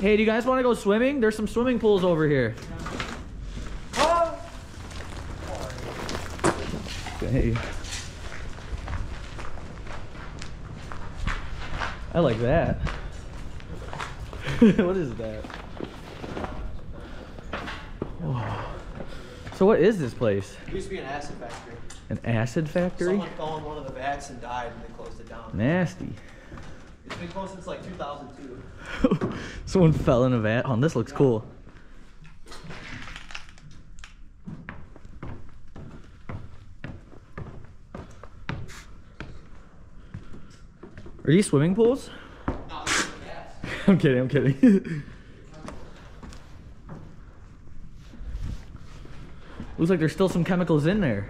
Hey, do you guys want to go swimming? There's some swimming pools over here. Hey. I like that. What is that? Whoa. So what is this place? It used to be an acid factory. An acid factory? Someone fell in one of the vats and died, and they closed it down. Nasty. It's been closed since like 2002. Someone fell in a vat. Oh, this looks cool. Are these swimming pools? No, these are vats. I'm kidding, I'm kidding. Looks like there's still some chemicals in there.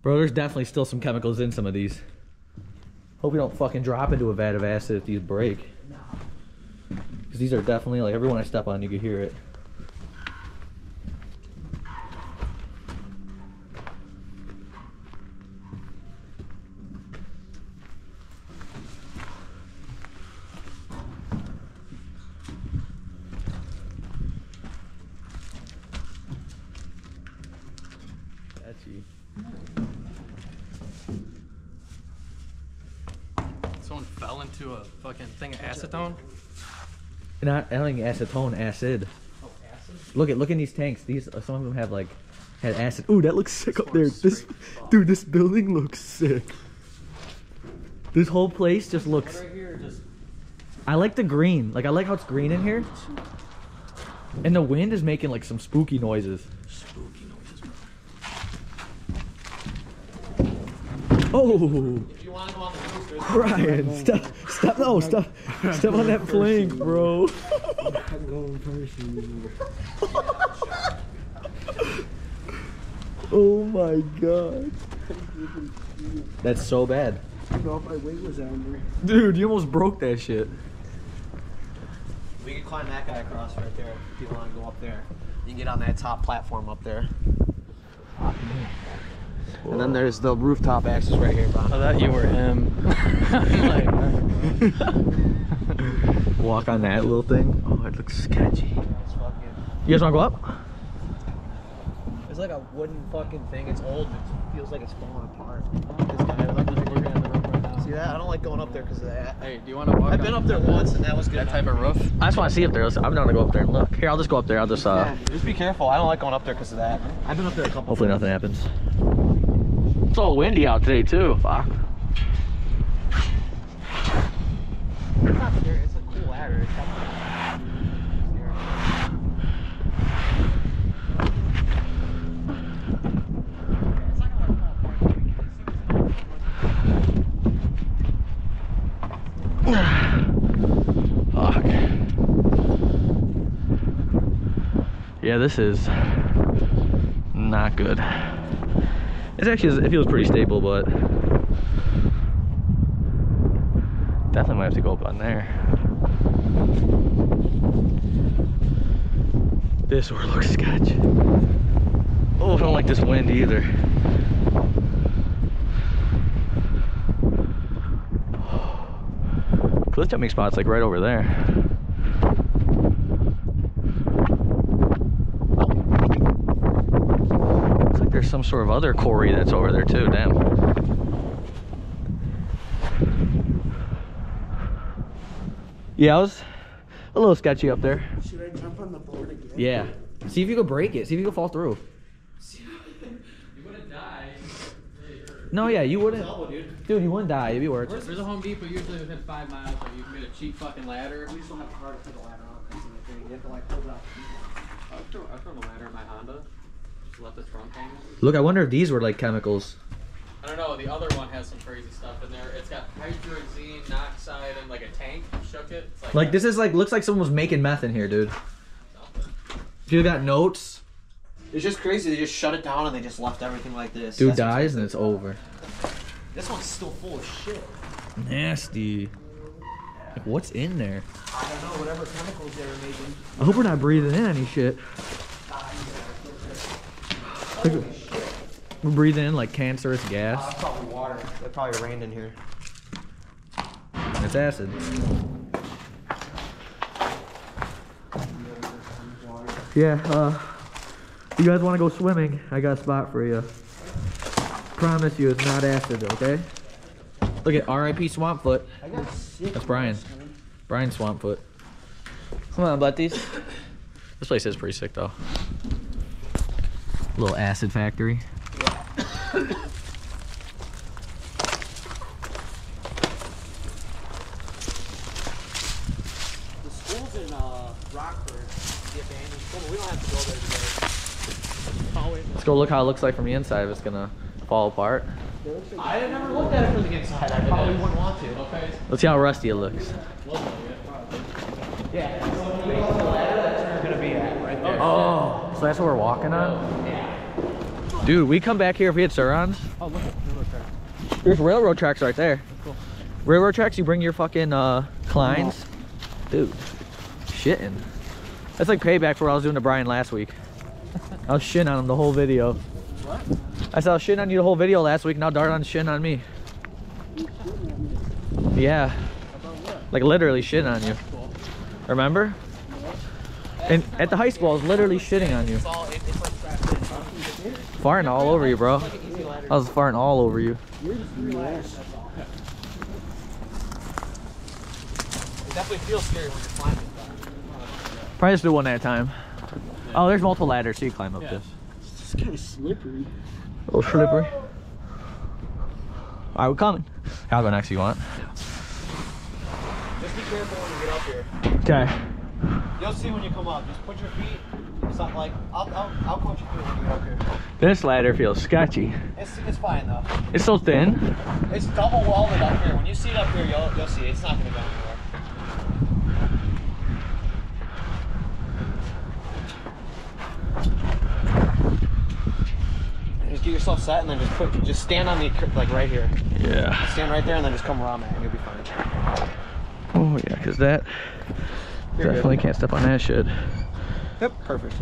Bro, there's definitely still some chemicals in some of these. Hope we don't fucking drop into a vat of acid if these break. Because these are definitely, like, every one I step on, you can hear it. Sketchy. Someone fell into a fucking thing of acetone. Not, I don't think acetone, acid. Oh, acid? Look in these tanks. These some of them have like had acid. Ooh, that looks sick up there. This dude, this building looks sick. This whole place just looks. Right here, just... I like the green. Like I like how it's green in here. And the wind is making like some spooky noises. Spooky noises, bro. Oh, If you want to go on the roof, there's Brian, stop, no, step on that plank, bro. I'm going person. Oh my god. That's so bad. I don't know if my weight was on there. Dude, you almost broke that shit. We can climb that guy across right there if you want to go up there. You can get on that top platform up there. And then there's the rooftop access right here, Brian. I thought you were him. I'm like, Walk on that little thing. Oh, it looks sketchy. You guys wanna go up? It's like a wooden fucking thing. It's old. It feels like it's falling apart. This guy, like, we're gonna have it up right now. See that? I don't like going up there because of that. hey, do you want to walk? I've been up there once and that was good. That type of roof? I just want to see up there. I'm down to go up there and look. Here, I'll just go up there. I'll just Yeah, just be careful. I don't like going up there because of that. I've been up there a couple hopefully nothing happens. It's all windy out today too. Fuck. It's not scary. It's a cool ladder. It's got Fuck. Yeah, this is not good. It's actually, it feels pretty stable, but definitely might have to go up on there. This one looks sketch. Oh, I don't like this wind either. This jumping spot's like right over there. Looks like there's some sort of other quarry that's over there too. Damn. Yeah, I was a little sketchy up there. Should I jump on the board again? Yeah. See if you can break it. See if you can fall through. You wouldn't die. No, yeah, you wouldn't. elbow, dude. Dude, you wouldn't die. It'd be worth it. There's a Home Depot usually within 5 miles where you can get a cheap fucking ladder. We just don't have a car to put the ladder on. That's the thing. You have to like hold it up. I've thrown a ladder in my Honda. Just left the trunk hanging. Look, I wonder if these were like chemicals. I don't know, the other one has some crazy stuff in there. It's got hydrazine oxide and like a tank. Shook it. It's Like this is like, looks like someone was making meth in here, dude. Dude got notes. It's just crazy. They just shut it down and they just left everything like this. Dude That's dies and it's over. This one's still full of shit. Nasty. Like, what's in there? I don't know, whatever chemicals they were making. I hope we're not breathing in any shit. Like, we're breathing in like cancerous gas. That's probably water. It probably rained in here. It's acid. Yeah, you guys want to go swimming? I got a spot for you. Promise you it's not acid, okay? Look at R.I.P. Swampfoot. That's Brian. Brian Swampfoot. Come on, Butties. This place is pretty sick, though. Little acid factory. Yeah. The school's in Rockford, the abandoned school, but we don't have to go there today. Oh, wait. Let's go look how it looks like from the inside if it's gonna fall apart. I had never looked at it from the inside. I probably wouldn't want to. Okay. Let's see how rusty it looks. Yeah. The ladder that's gonna be at right there. Oh, so that's what we're walking on? Yeah. Dude, we come back here if we had Surons. Oh, look at railroad tracks. There's railroad tracks right there. Cool. Railroad tracks, you bring your fucking Kleins. Dude, shitting. That's like payback for what I was doing to Brian last week. I was shitting on him the whole video. What? I said I was shitting on you the whole video last week, now Darlon's shitting on me. Yeah. About what? Like literally shitting on you. Cool. Remember? And at the high school, I was literally shitting on you. It's all, it's like trapped in. Farting all over you, bro. Like an easy ladder. I was farting all over you. You're just Relax, that's all. It definitely feels scary when you're climbing. Probably just do one at a time. Oh, there's multiple ladders, so you climb up this. It's kind of slippery. A little slippery. Alright, we're coming. I'll go next if you want. Just be careful when you get up here. Okay. You'll see when you come up. Just put your feet. It's not like I'll coach you through it when you get up here. This ladder feels sketchy. It's fine though. It's so thin. It's double welded up here. When you see it up here, you'll see it's not gonna go anywhere. Just get yourself set and then just stand on the like right here. Yeah. Stand right there and then just come around that and you'll be fine. Oh yeah, because that definitely can't step on that shit. Yep, perfect.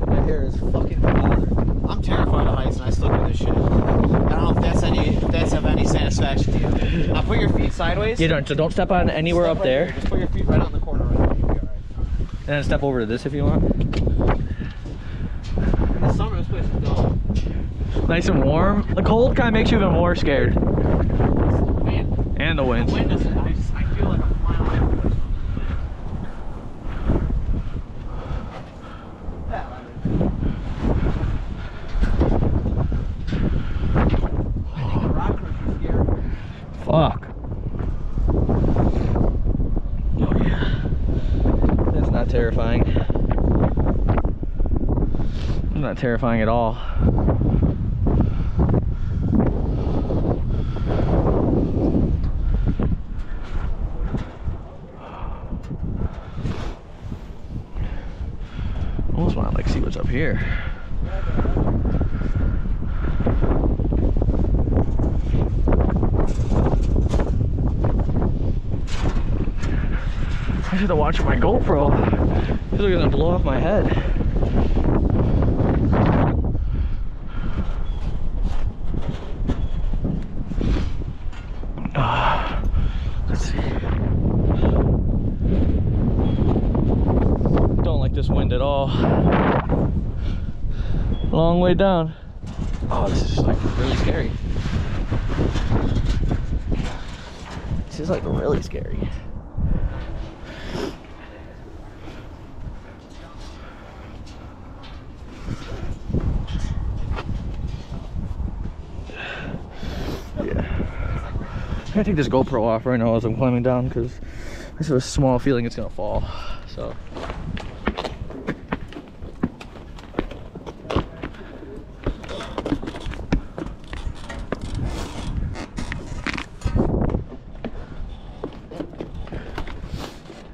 My hair is fucking bothered. I'm terrified of heights and I still do this shit. I don't know if that's of any satisfaction to you. Now put your feet sideways. Yeah, so don't step on anywhere Step up right there. here. Just put your feet right on the corner right there. You'll be alright. And then step over to this if you want. In the summer, this place is dull. Nice and warm. The cold kind of makes you even more scared. Man, And the wind. the wind is, I feel like I'm flying away from this. I think the rock crush is scary. Fuck. Oh yeah. That's not terrifying. Not terrifying at all. Almost want to like see what's up here. I should have watched my GoPro. I feel like it's gonna blow off my head. Let's see. Don't like this wind at all. Long way down. Oh, this is like really scary. This is like really scary. I'm gonna take this GoPro off right now as I'm climbing down because I just have a small feeling it's gonna fall. So.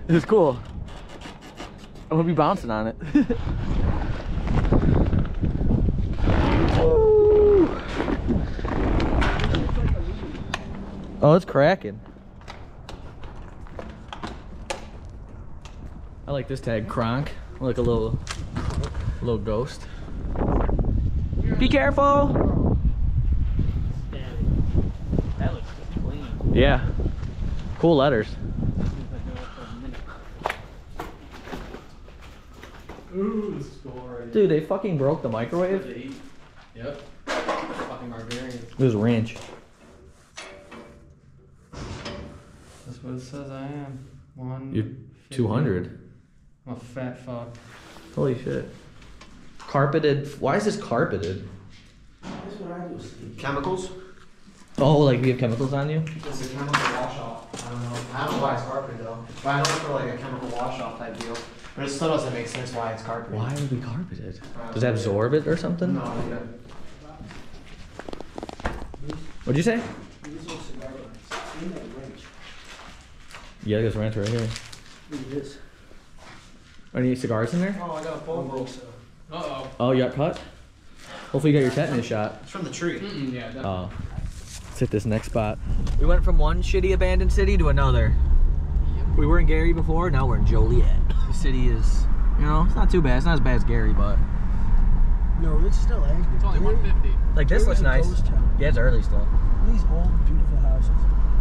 This is cool. I'm gonna be bouncing on it. Oh, it's cracking. I like this tag, Kronk. Like a little ghost. Be careful! That looks clean. Yeah. Cool letters. Ooh, this is cool already. Dude, they fucking broke the microwave. Yep. Fucking barbarians. It was ranch. That's what it says I am. You're 200. I'm a fat fuck. Holy shit. Carpeted. Why is this carpeted? That's what I do. Chemicals? Oh, like you have chemicals on you? It's a chemical wash off. I don't know. I don't know why it's carpeted though. But I know it's for like a chemical wash off type deal. But it still doesn't make sense why it's carpeted. Why would it be carpeted? Does it absorb it or something? No, yeah. What'd you say? These are cigar lights. In that range. Yeah, there's ranch right here. Look at this. Are any cigars in there? Oh, I got a phone book. Uh-oh. Oh, you got cut? Hopefully you got your tetanus shot. It's from the tree. Yeah, definitely. Oh. Let's hit this next spot. We went from one shitty abandoned city to another. We were in Gary before, now we're in Joliet. The city is, you know, it's not too bad. It's not as bad as Gary, but... No, it's still active. It's only 150. Like, this looks Gary's a nice. ghost town. Yeah, it's early still. These old, beautiful houses.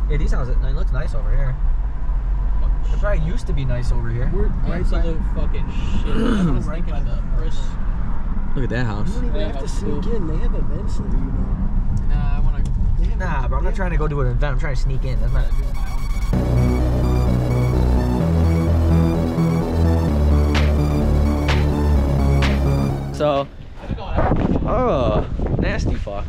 Yeah, these houses, it looks nice over here. It probably used to be nice over here. We're right by. Absolute fucking shit. I was thinking of the Chris. Look at that house. You don't even Yeah, have to that's sneak cool. in. They have events there, you know. Nah, I want to They have Nah, bro, I'm not trying to go do an event. I'm trying to sneak in. That's not... do my own thing. So... Oh, nasty fuck.